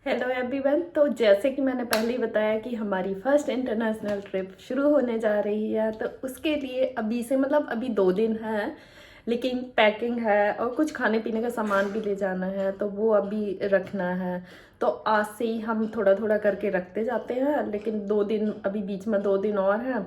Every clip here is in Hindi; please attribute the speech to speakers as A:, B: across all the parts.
A: Hello everyone. तो जैसे कि मैंने पहले ही बताया कि हमारी फर्स्ट इंटरनेशनल ट्रिप शुरू होने जा रही है, तो उसके लिए अभी से मतलब अभी 2 दिन है, लेकिन पैकिंग है और कुछ खाने पीने का सामान भी ले जाना है, तो वो अभी रखना है। तो आज से ही हम थोड़ा थोड़ा करके रखते जाते हैं, लेकिन 2 दिन अभी बीच में 2 दिन और हैं,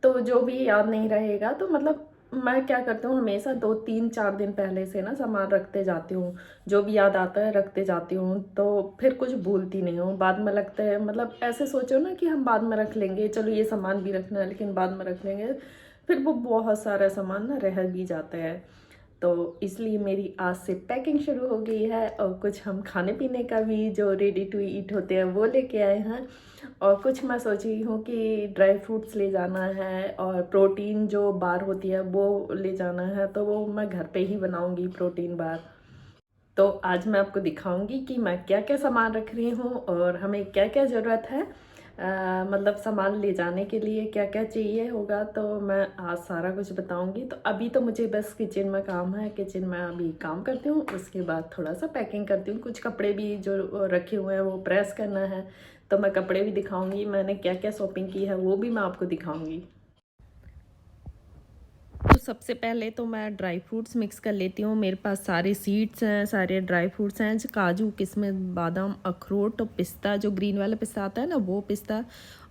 A: तो जो भी याद नहीं रहेगा तो मतलब मैं क्या करती हूँ, हमेशा 2 3 4 दिन पहले से ना सामान रखते जाती हूँ। जो भी याद आता है रखते जाती हूँ, तो फिर कुछ भूलती नहीं हूँ। बाद में लगता है मतलब ऐसे सोचो ना कि हम बाद में रख लेंगे, चलो ये सामान भी रखना है लेकिन बाद में रख लेंगे, फिर वो बहुत सारा सामान ना रह भी जाता है। तो इसलिए मेरी आज से पैकिंग शुरू हो गई है, और कुछ हम खाने पीने का भी जो रेडी टू ईट होते हैं वो लेके आए हैं। और कुछ मैं सोच रही हूँ कि ड्राई फ्रूट्स ले जाना है, और प्रोटीन जो बार होती है वो ले जाना है, तो वो मैं घर पे ही बनाऊंगी प्रोटीन बार। तो आज मैं आपको दिखाऊंगी कि मैं क्या क्या सामान रख रही हूँ और हमें क्या क्या ज़रूरत है, मतलब सामान ले जाने के लिए क्या क्या चाहिए होगा, तो मैं आज सारा कुछ बताऊंगी। तो अभी तो मुझे बस किचन में काम है, किचन में अभी काम करती हूँ, उसके बाद थोड़ा सा पैकिंग करती हूँ। कुछ कपड़े भी जो रखे हुए हैं वो प्रेस करना है, तो मैं कपड़े भी दिखाऊंगी। मैंने क्या क्या शॉपिंग की है वो भी मैं आपको दिखाऊंगी। तो सबसे पहले तो मैं ड्राई फ्रूट्स मिक्स कर लेती हूँ। मेरे पास सारे सीड्स हैं, सारे ड्राई फ्रूट्स हैं, काजू, किशमिश, बादाम, अखरोट और पिस्ता, जो ग्रीन वाला पिस्ता आता है ना वो पिस्ता,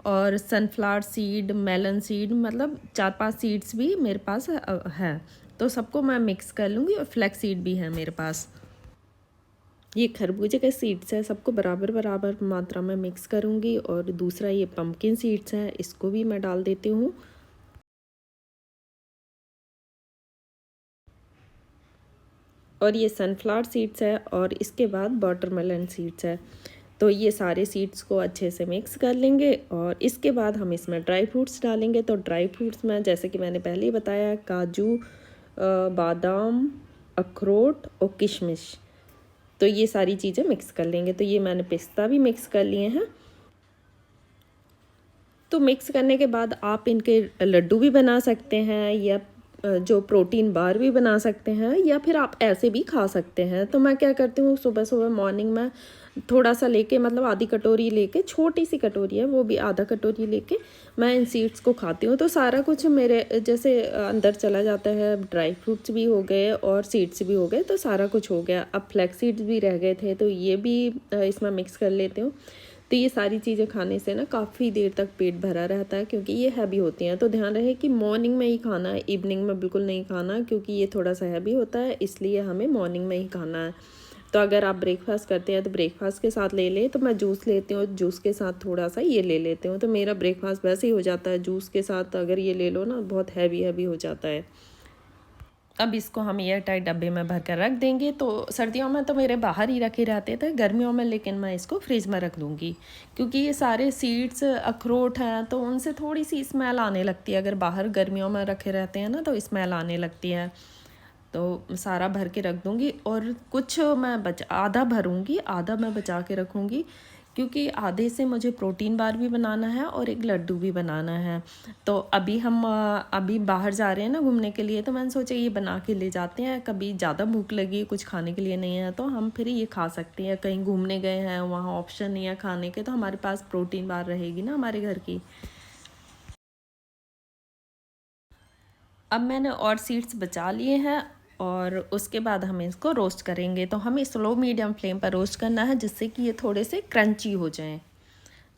A: और सनफ्लावर सीड, मेलन सीड, मतलब 4 5 सीड्स भी मेरे पास है। तो सबको मैं मिक्स कर लूँगी, और फ्लैक्स सीड भी है मेरे पास। ये खरबूजे के सीड्स है, सबको बराबर बराबर मात्रा में मिक्स करूँगी। और दूसरा ये पम्पकिन सीड्स है, इसको भी मैं डाल देती हूँ। और ये सनफ्लावर सीड्स है, और इसके बाद वाटरमेलन सीड्स है। तो ये सारे सीड्स को अच्छे से मिक्स कर लेंगे, और इसके बाद हम इसमें ड्राई फ्रूट्स डालेंगे। तो ड्राई फ्रूट्स में जैसे कि मैंने पहले ही बताया, काजू, बादाम, अखरोट और किशमिश, तो ये सारी चीज़ें मिक्स कर लेंगे। तो ये मैंने पिस्ता भी मिक्स कर लिए हैं। तो मिक्स करने के बाद आप इनके लड्डू भी बना सकते हैं, या जो प्रोटीन बार भी बना सकते हैं, या फिर आप ऐसे भी खा सकते हैं। तो मैं क्या करती हूँ, सुबह सुबह मॉर्निंग में थोड़ा सा लेके, मतलब आधी कटोरी लेके, छोटी सी कटोरी है वो भी, आधा कटोरी लेके मैं इन सीड्स को खाती हूँ। तो सारा कुछ मेरे जैसे अंदर चला जाता है। ड्राई फ्रूट्स भी हो गए और सीड्स भी हो गए, तो सारा कुछ हो गया। अब फ्लैक्स सीड्स भी रह गए थे, तो ये भी इसमें मिक्स कर लेती हूँ। तो ये सारी चीज़ें खाने से ना काफ़ी देर तक पेट भरा रहता है, क्योंकि ये हैवी होती हैं। तो ध्यान रहे कि मॉर्निंग में ही खाना है, इवनिंग में बिल्कुल नहीं खाना, क्योंकि ये थोड़ा सा हैवी होता है, इसलिए हमें मॉर्निंग में ही खाना है। तो अगर आप ब्रेकफास्ट करते हैं तो ब्रेकफास्ट के साथ ले लें। तो मैं जूस लेती हूँ, जूस के साथ थोड़ा सा ये ले लेती हूँ, तो मेरा ब्रेकफास्ट वैसे ही हो जाता है। जूस के साथ अगर ये ले लो ना, बहुत हैवी हैवी हो जाता है। अब इसको हम एयर टाइट डब्बे में भर कर रख देंगे। तो सर्दियों में तो मेरे बाहर ही रखे रहते थे, गर्मियों में लेकिन मैं इसको फ्रिज में रख दूँगी, क्योंकि ये सारे सीड्स अखरोट हैं तो उनसे थोड़ी सी स्मेल आने लगती है। अगर बाहर गर्मियों में रखे रहते हैं ना तो स्मेल आने लगती है। तो सारा भर के रख दूँगी, और कुछ मैं आधा भरूँगी, आधा मैं बचा के रखूँगी, क्योंकि आधे से मुझे प्रोटीन बार भी बनाना है और एक लड्डू भी बनाना है। तो अभी हम अभी बाहर जा रहे हैं ना घूमने के लिए, तो मैंने सोचा ये बना के ले जाते हैं। कभी ज़्यादा भूख लगी, कुछ खाने के लिए नहीं है, तो हम फिर ये खा सकते हैं। कहीं घूमने गए हैं, वहाँ ऑप्शन नहीं है खाने के, तो हमारे पास प्रोटीन बार रहेगी ना हमारे घर की। अब मैंने और सीड्स बचा लिए हैं, और उसके बाद हम इसको रोस्ट करेंगे। तो हमें स्लो मीडियम फ्लेम पर रोस्ट करना है, जिससे कि ये थोड़े से क्रंची हो जाएं।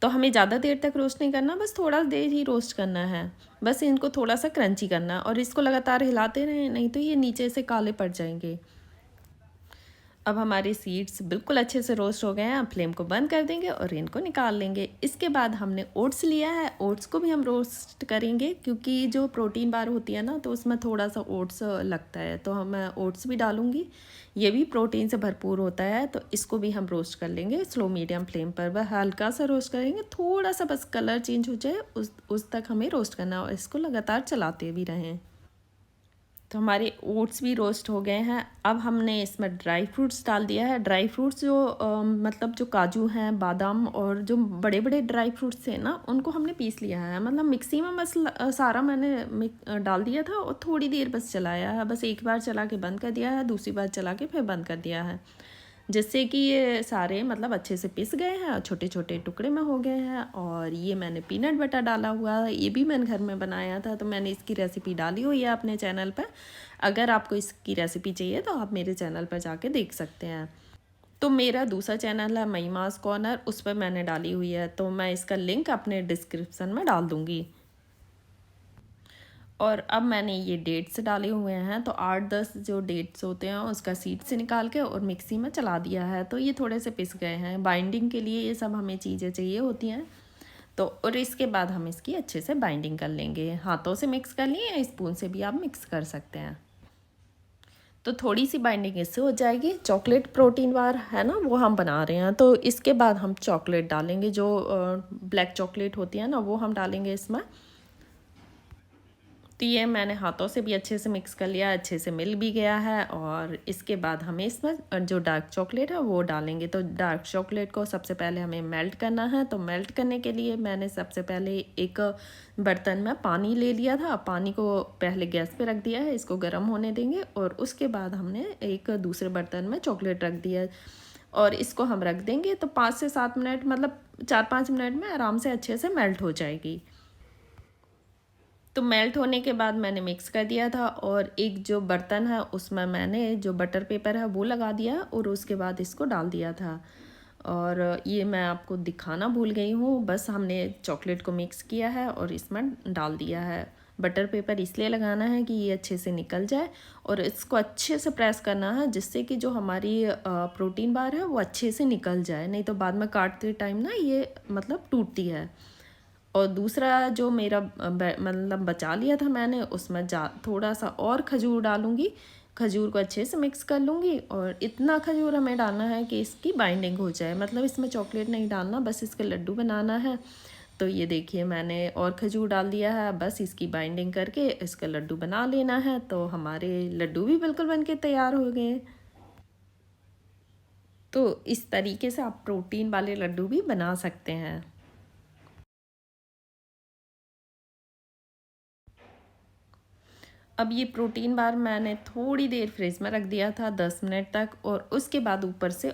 A: तो हमें ज़्यादा देर तक रोस्ट नहीं करना, बस थोड़ा देर ही रोस्ट करना है। बस इनको थोड़ा सा क्रंची करना है, और इसको लगातार हिलाते रहें, नहीं तो ये नीचे से काले पड़ जाएंगे। अब हमारे सीड्स बिल्कुल अच्छे से रोस्ट हो गए हैं। अब फ्लेम को बंद कर देंगे और इनको निकाल लेंगे। इसके बाद हमने ओट्स लिया है, ओट्स को भी हम रोस्ट करेंगे, क्योंकि जो प्रोटीन बार होती है ना, तो उसमें थोड़ा सा ओट्स लगता है, तो मैं ओट्स भी डालूँगी। ये भी प्रोटीन से भरपूर होता है, तो इसको भी हम रोस्ट कर लेंगे स्लो मीडियम फ्लेम पर। वह हल्का सा रोस्ट करेंगे, थोड़ा सा बस कलर चेंज हो जाए उस तक हमें रोस्ट करना है, और इसको लगातार चलाते भी रहें। तो हमारे ओट्स भी रोस्ट हो गए हैं। अब हमने इसमें ड्राई फ्रूट्स डाल दिया है। ड्राई फ्रूट्स जो मतलब जो काजू हैं, बादाम, और जो बड़े बड़े ड्राई फ्रूट्स थे ना, उनको हमने पीस लिया है। मतलब मिक्सी में बस सारा मैंने डाल दिया था, और थोड़ी देर बस चलाया है। बस एक बार चला के बंद कर दिया है, दूसरी बार चला के फिर बंद कर दिया है। जिससे कि ये सारे मतलब अच्छे से पिस गए हैं और छोटे छोटे टुकड़े में हो गए हैं। और ये मैंने पीनट बटर डाला हुआ है, ये भी मैंने घर में बनाया था, तो मैंने इसकी रेसिपी डाली हुई है अपने चैनल पर। अगर आपको इसकी रेसिपी चाहिए तो आप मेरे चैनल पर जाके देख सकते हैं। तो मेरा दूसरा चैनल है मईमास कॉर्नर, उस पर मैंने डाली हुई है, तो मैं इसका लिंक अपने डिस्क्रिप्शन में डाल दूँगी। और अब मैंने ये डेट्स डाले हुए हैं, तो 8-10 जो डेट्स होते हैं उसका सीड से निकाल के और मिक्सी में चला दिया है, तो ये थोड़े से पिस गए हैं। बाइंडिंग के लिए ये सब हमें चीज़ें चाहिए होती हैं। तो और इसके बाद हम इसकी अच्छे से बाइंडिंग कर लेंगे। हाथों से मिक्स कर लिए या स्पून से भी आप मिक्स कर सकते हैं। तो थोड़ी सी बाइंडिंग इससे हो जाएगी। चॉकलेट प्रोटीन बार है ना, वो हम बना रहे हैं, तो इसके बाद हम चॉकलेट डालेंगे। जो ब्लैक चॉकलेट होती है ना, वो हम डालेंगे इसमें। तो ये मैंने हाथों से भी अच्छे से मिक्स कर लिया, अच्छे से मिल भी गया है। और इसके बाद हमें इसमें जो डार्क चॉकलेट है वो डालेंगे। तो डार्क चॉकलेट को सबसे पहले हमें मेल्ट करना है। तो मेल्ट करने के लिए मैंने सबसे पहले एक बर्तन में पानी ले लिया था। पानी को पहले गैस पे रख दिया है, इसको गर्म होने देंगे। और उसके बाद हमने एक दूसरे बर्तन में चॉकलेट रख दिया और इसको हम रख देंगे। तो 5 से 7 मिनट, मतलब 4-5 मिनट में आराम से अच्छे से मेल्ट हो जाएगी। तो मेल्ट होने के बाद मैंने मिक्स कर दिया था और एक जो बर्तन है उसमें मैंने जो बटर पेपर है वो लगा दिया और उसके बाद इसको डाल दिया था। और ये मैं आपको दिखाना भूल गई हूँ, बस हमने चॉकलेट को मिक्स किया है और इसमें डाल दिया है। बटर पेपर इसलिए लगाना है कि ये अच्छे से निकल जाए और इसको अच्छे से प्रेस करना है, जिससे कि जो हमारी प्रोटीन बार है वो अच्छे से निकल जाए, नहीं तो बाद में काटते टाइम ना ये मतलब टूटती है। और दूसरा जो मेरा मतलब बचा लिया था मैंने, उसमें थोड़ा सा और खजूर डालूँगी। खजूर को अच्छे से मिक्स कर लूँगी और इतना खजूर हमें डालना है कि इसकी बाइंडिंग हो जाए, मतलब इसमें चॉकलेट नहीं डालना, बस इसके लड्डू बनाना है। तो ये देखिए मैंने और खजूर डाल दिया है, बस इसकी बाइंडिंग करके इसका लड्डू बना लेना है। तो हमारे लड्डू भी बिल्कुल बन के तैयार हो गए। तो इस तरीके से आप प्रोटीन वाले लड्डू भी बना सकते हैं। अब ये प्रोटीन बार मैंने थोड़ी देर फ्रिज में रख दिया था, 10 मिनट तक। और उसके बाद ऊपर से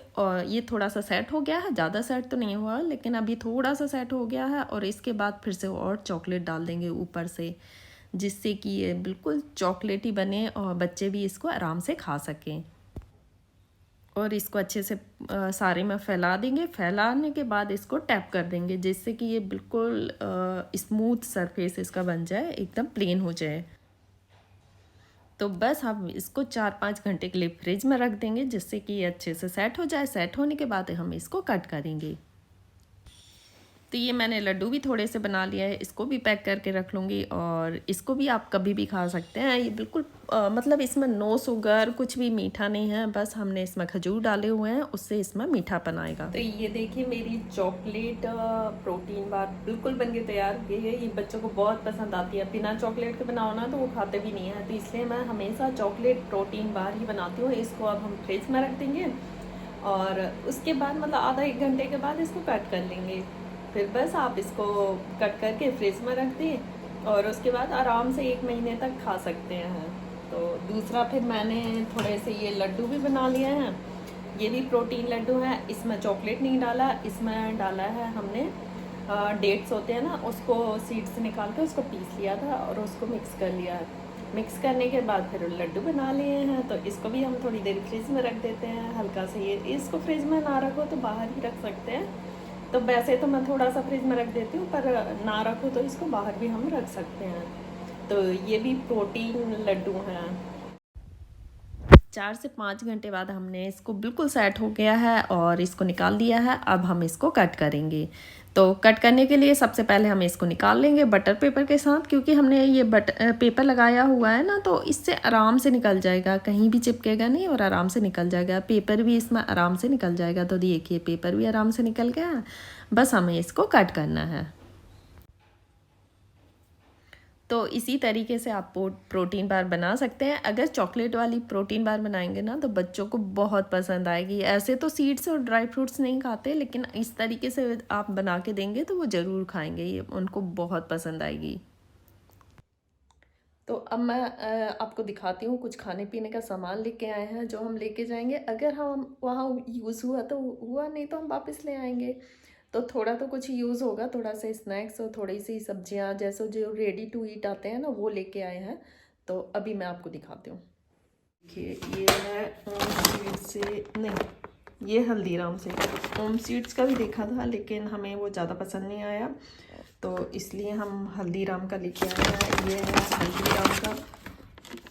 A: ये थोड़ा सा सेट हो गया है, ज़्यादा सेट तो नहीं हुआ लेकिन अब ये थोड़ा सा सेट हो गया है। और इसके बाद फिर से और चॉकलेट डाल देंगे ऊपर से, जिससे कि ये बिल्कुल चॉकलेटी बने और बच्चे भी इसको आराम से खा सकें। और इसको अच्छे से सारे में फैला देंगे। फैलाने के बाद इसको टैप कर देंगे, जिससे कि ये बिल्कुल स्मूथ सरफेस इसका बन जाए, एकदम प्लेन हो जाए। तो बस हम इसको 4-5 घंटे के लिए फ्रिज में रख देंगे, जिससे कि ये अच्छे से सेट हो जाए। सेट होने के बाद हम इसको कट करेंगे। तो ये मैंने लड्डू भी थोड़े से बना लिया है, इसको भी पैक करके रख लूँगी। और इसको भी आप कभी भी खा सकते हैं। ये बिल्कुल मतलब इसमें नो शुगर, कुछ भी मीठा नहीं है, बस हमने इसमें खजूर डाले हुए हैं, उससे इसमें मीठापन आएगा। तो ये देखिए मेरी चॉकलेट प्रोटीन बार बिल्कुल बन के तैयार हो गई है। ये बच्चों को बहुत पसंद आती है। बिना चॉकलेट के बनाओ ना तो वो खाते भी नहीं है, तो इसलिए मैं हमेशा चॉकलेट प्रोटीन बार ही बनाती हूँ। इसको अब हम फ्रिज में रख देंगे और उसके बाद मतलब आधा 1 घंटे के बाद इसको कट कर लेंगे। फिर बस आप इसको कट करके फ्रिज में रख दें और उसके बाद आराम से 1 महीने तक खा सकते हैं। तो दूसरा फिर मैंने थोड़े से ये लड्डू भी बना लिए हैं। ये भी प्रोटीन लड्डू है, इसमें चॉकलेट नहीं डाला, इसमें डाला है हमने डेट्स होते हैं ना, उसको सीड से निकाल के उसको पीस लिया था और उसको मिक्स कर लिया है। मिक्स करने के बाद फिर लड्डू बना लिए हैं। तो इसको भी हम थोड़ी देर फ्रिज में रख देते हैं हल्का से। ये इसको फ्रिज में ना रखो तो बाहर ही रख सकते हैं। तो वैसे तो मैं थोड़ा सा फ्रिज में रख देती हूँ, पर ना रखो तो इसको बाहर भी हम रख सकते हैं। तो ये भी प्रोटीन लड्डू हैं। 4 से 5 घंटे बाद हमने इसको बिल्कुल सेट हो गया है और इसको निकाल दिया है। अब हम इसको कट करेंगे। तो कट करने के लिए सबसे पहले हम इसको निकाल लेंगे बटर पेपर के साथ, क्योंकि हमने ये पेपर लगाया हुआ है ना, तो इससे आराम से निकल जाएगा, कहीं भी चिपकेगा नहीं और आराम से निकल जाएगा। पेपर भी इसमें आराम से निकल जाएगा। तो देखिए पेपर भी आराम से निकल गया। बस हमें इसको कट करना है। तो इसी तरीके से आप प्रोटीन बार बना सकते हैं। अगर चॉकलेट वाली प्रोटीन बार बनाएंगे ना तो बच्चों को बहुत पसंद आएगी। ऐसे तो सीड्स और ड्राई फ्रूट्स नहीं खाते, लेकिन इस तरीके से आप बना के देंगे तो वो ज़रूर खाएंगे, ये उनको बहुत पसंद आएगी। तो अब मैं आपको दिखाती हूँ कुछ खाने पीने का सामान लेके आए हैं जो हम लेके जाएंगे। अगर हम वहाँ यूज़ हुआ तो हुआ, नहीं तो हम वापस ले आएंगे। तो थोड़ा तो कुछ यूज़ होगा, थोड़ा सा स्नैक्स और थोड़ी सी सब्जियाँ जैसे जो रेडी टू ईट आते हैं ना, वो लेके आए हैं। तो अभी मैं आपको दिखाती हूँ। देखिए ये है ओम स्वीट्स से, नहीं ये हल्दीराम से। ओम स्वीट्स का भी देखा था लेकिन हमें वो ज़्यादा पसंद नहीं आया, तो इसलिए हम हल्दीराम का लेके आए हैं। ये है हल्दीराम का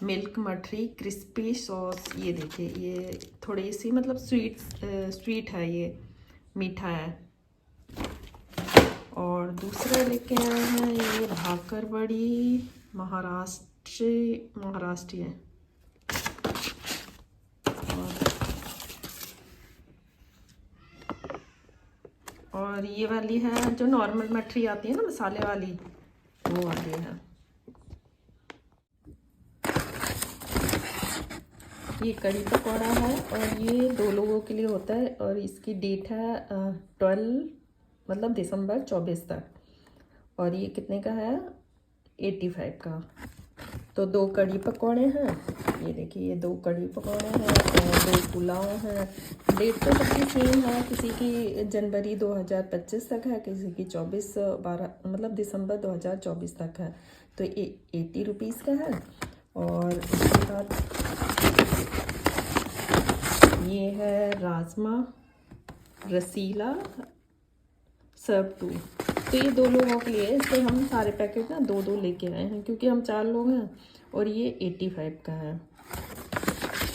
A: मिल्क मठरी क्रिस्पी सॉस। ये देखिए ये थोड़ी सी मतलब स्वीट है, ये मीठा है। और दूसरा लेके आए हैं ये भाकर बड़ी महाराष्ट्रीय। और ये वाली है जो नॉर्मल मठरी आती है ना मसाले वाली, वो वाली है। ये कड़ी पकौड़ा है और ये 2 लोगों के लिए होता है और इसकी डेट है 12 मतलब दिसंबर 24 तक। और ये कितने का है? 85 का। तो 2 कड़ी पकौड़े हैं, ये देखिए ये 2 कड़ी पकौड़े हैं और 2 पुलाव हैं। डेट तो सबकी सेम है, किसी की जनवरी 2025 तक है, किसी की 24/12 मतलब दिसंबर 2024 तक है। तो ये 80 रुपीज़ का है। और इसके बाद ये है राजमा रसीला सर्व टू। तो ये 2 लोगों के लिए, इससे हम सारे पैकेट ना 2-2 लेके आए हैं क्योंकि हम 4 लोग हैं। और ये 85 का है।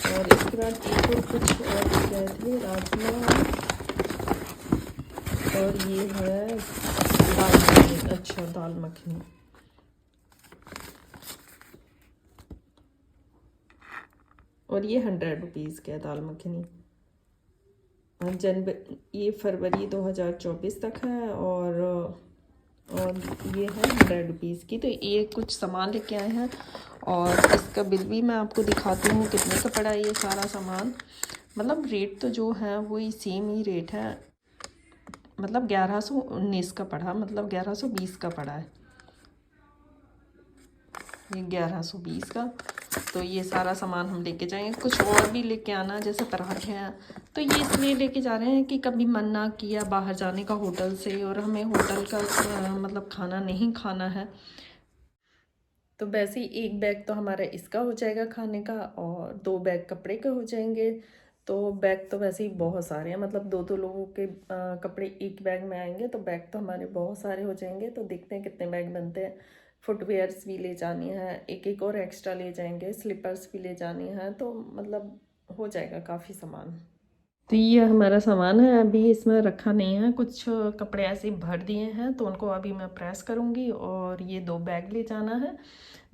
A: और इसके बाद एक और कुछ और ले गए थे, राजमा। और ये है दाल मखनी। अच्छा दाल मखनी। और ये 100 रुपीज़ का है दाल मखनी। ये फरवरी 2024 तक है। और ये है 100 रुपीज़ की। तो ये कुछ सामान लेके आए हैं और इसका बिल भी मैं आपको दिखाती हूँ कितने का पड़ा ये सारा सामान। मतलब रेट तो जो है वही सेम ही रेट है, मतलब 1119 का पड़ा, मतलब 1120 का पड़ा है ये 1120 का। तो ये सारा सामान हम लेके जाएंगे। कुछ और भी लेके आना जैसे पराठे हैं, तो ये इसलिए लेके जा रहे हैं कि कभी मन ना किया बाहर जाने का होटल से और हमें होटल का मतलब खाना नहीं खाना है, तो वैसे ही 1 बैग तो हमारा इसका हो जाएगा खाने का और 2 बैग कपड़े के हो जाएंगे। तो बैग तो वैसे ही बहुत सारे हैं, मतलब 2-2 लोगों के कपड़े एक बैग में आएंगे, तो बैग तो हमारे बहुत सारे हो जाएंगे। तो देखते हैं कितने बैग बनते हैं। फुटवेयर्स भी ले जानी है, एक और एक्स्ट्रा ले जाएंगे, स्लीपर्स भी ले जानी है, तो मतलब हो जाएगा काफ़ी सामान। तो ये हमारा सामान है, अभी इसमें रखा नहीं है, कुछ कपड़े ऐसे भर दिए हैं तो उनको अभी मैं प्रेस करूँगी। और ये 2 बैग ले जाना है,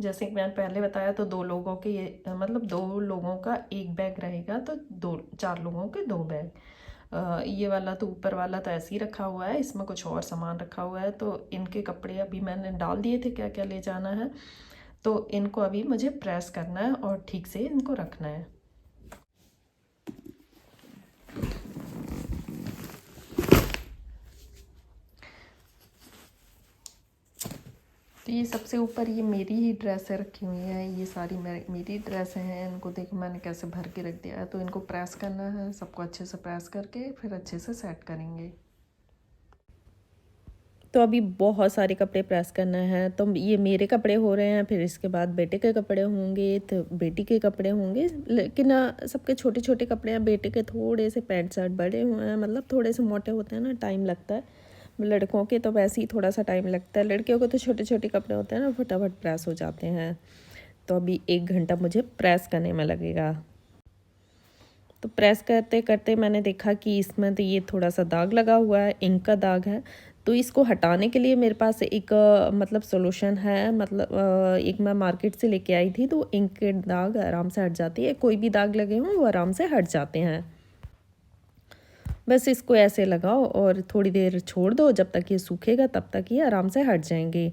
A: जैसे कि मैंने पहले बताया। तो 2 लोगों के ये मतलब 2 लोगों का 1 बैग रहेगा, तो 4 लोगों के 2 बैग। ये वाला तो ऊपर वाला तो ऐसे ही रखा हुआ है, इसमें कुछ और सामान रखा हुआ है। तो इनके कपड़े अभी मैंने डाल दिए थे क्या क्या ले जाना है, तो इनको अभी मुझे प्रेस करना है और ठीक से इनको रखना है। तो ये सबसे ऊपर ये मेरी ही ड्रेसें रखी हुई हैं, ये सारी मेरी ड्रेसें हैं। इनको देखो मैंने कैसे भर के रख दिया है। तो इनको प्रेस करना है, सबको अच्छे से प्रेस करके फिर अच्छे से सेट करेंगे। तो अभी बहुत सारे कपड़े प्रेस करना है, तो ये मेरे कपड़े हो रहे हैं, फिर इसके बाद बेटे के कपड़े होंगे, तो बेटी के कपड़े होंगे। लेकिन सबके छोटे छोटे कपड़े हैं, बेटे के थोड़े से पैंट शर्ट बड़े हुए हैं, मतलब थोड़े से मोटे होते हैं ना, टाइम लगता है। लड़कों के तो वैसे ही थोड़ा सा टाइम लगता है, लड़कियों को तो छोटे छोटे कपड़े होते हैं ना, फटाफट प्रेस हो जाते हैं। तो अभी 1 घंटा मुझे प्रेस करने में लगेगा। तो प्रेस करते करते मैंने देखा कि इसमें तो ये थोड़ा सा दाग लगा हुआ है, इंक का दाग है। तो इसको हटाने के लिए मेरे पास एक मतलब सॉल्यूशन है, मतलब एक मैं मार्केट से लेके आई थी। तो इंक के दाग आराम से हट जाती है, कोई भी दाग लगे हों वो आराम से हट जाते हैं। बस इसको ऐसे लगाओ और थोड़ी देर छोड़ दो, जब तक ये सूखेगा तब तक ये आराम से हट जाएंगे।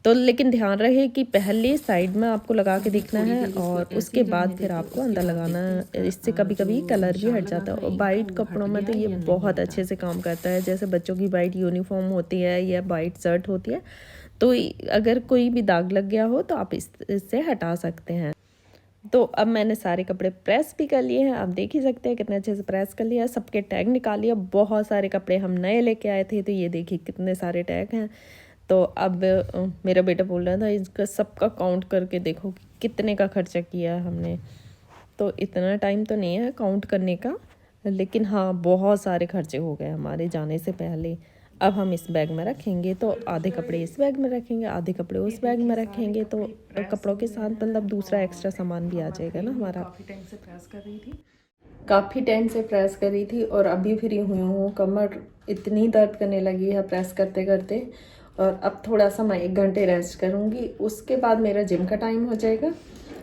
A: तो लेकिन ध्यान रहे कि पहले साइड में आपको लगा के देखना है और उसके बाद फिर आपको अंदर लगाना है। इससे कभी कभी कलर भी हट जाता है। और वाइट कपड़ों में तो ये बहुत अच्छे से काम करता है, जैसे बच्चों की वाइट यूनिफॉर्म होती है या वाइट शर्ट होती है, तो अगर कोई भी दाग लग गया हो तो आप इससे हटा सकते हैं। तो अब मैंने सारे कपड़े प्रेस भी कर लिए हैं, आप देख ही सकते हैं कितने अच्छे से प्रेस कर लिया है। सबके टैग निकाल लिया। बहुत सारे कपड़े हम नए लेके आए थे, तो ये देखिए कितने सारे टैग हैं। तो अब मेरा बेटा बोल रहा था इसका सबका काउंट करके देखो कि कितने का खर्चा किया है हमने। तो इतना टाइम तो नहीं है काउंट करने का, लेकिन हाँ बहुत सारे खर्चे हो गए हमारे जाने से पहले। अब हम इस बैग में रखेंगे तो आधे कपड़े इस बैग में रखेंगे, आधे कपड़े उस बैग में रखेंगे, तो कपड़ों के साथ मतलब दूसरा एक्स्ट्रा सामान भी आ जाएगा ना हमारा।
B: काफ़ी टाइम से प्रेस कर रही थी।
A: काफ़ी टाइम से प्रेस करी थी और अभी फ्री हुई हूँ। कमर इतनी दर्द करने लगी है प्रेस करते करते। और अब थोड़ा सा मैं 1 घंटे रेस्ट करूँगी, उसके बाद मेरा जिम का टाइम हो जाएगा।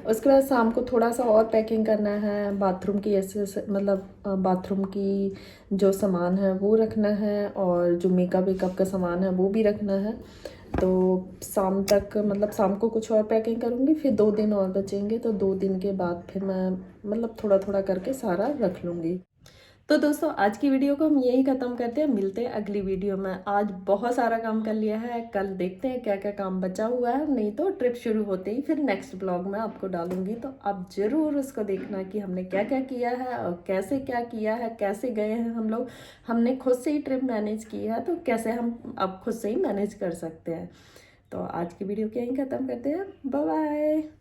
A: उसके बाद शाम को थोड़ा सा और पैकिंग करना है, बाथरूम की ऐसे मतलब बाथरूम की जो सामान है वो रखना है, और जो मेकअप वेकअप का सामान है वो भी रखना है। तो शाम तक मतलब शाम को कुछ और पैकिंग करूँगी, फिर 2 दिन और बचेंगे, तो 2 दिन के बाद फिर मैं मतलब थोड़ा थोड़ा करके सारा रख लूँगी। तो दोस्तों आज की वीडियो को हम यही ख़त्म करते हैं, मिलते हैं अगली वीडियो में। आज बहुत सारा काम कर लिया है, कल देखते हैं क्या क्या काम बचा हुआ है, नहीं तो ट्रिप शुरू होते ही फिर नेक्स्ट ब्लॉग में आपको डालूंगी। तो आप ज़रूर उसको देखना कि हमने क्या क्या किया है और कैसे क्या किया है, कैसे गए हैं हम लोग। हमने खुद से ही ट्रिप मैनेज की है, तो कैसे हम अब खुद से ही मैनेज कर सकते हैं। तो आज की वीडियो को यहीं ख़त्म करते हैं। Bye bye.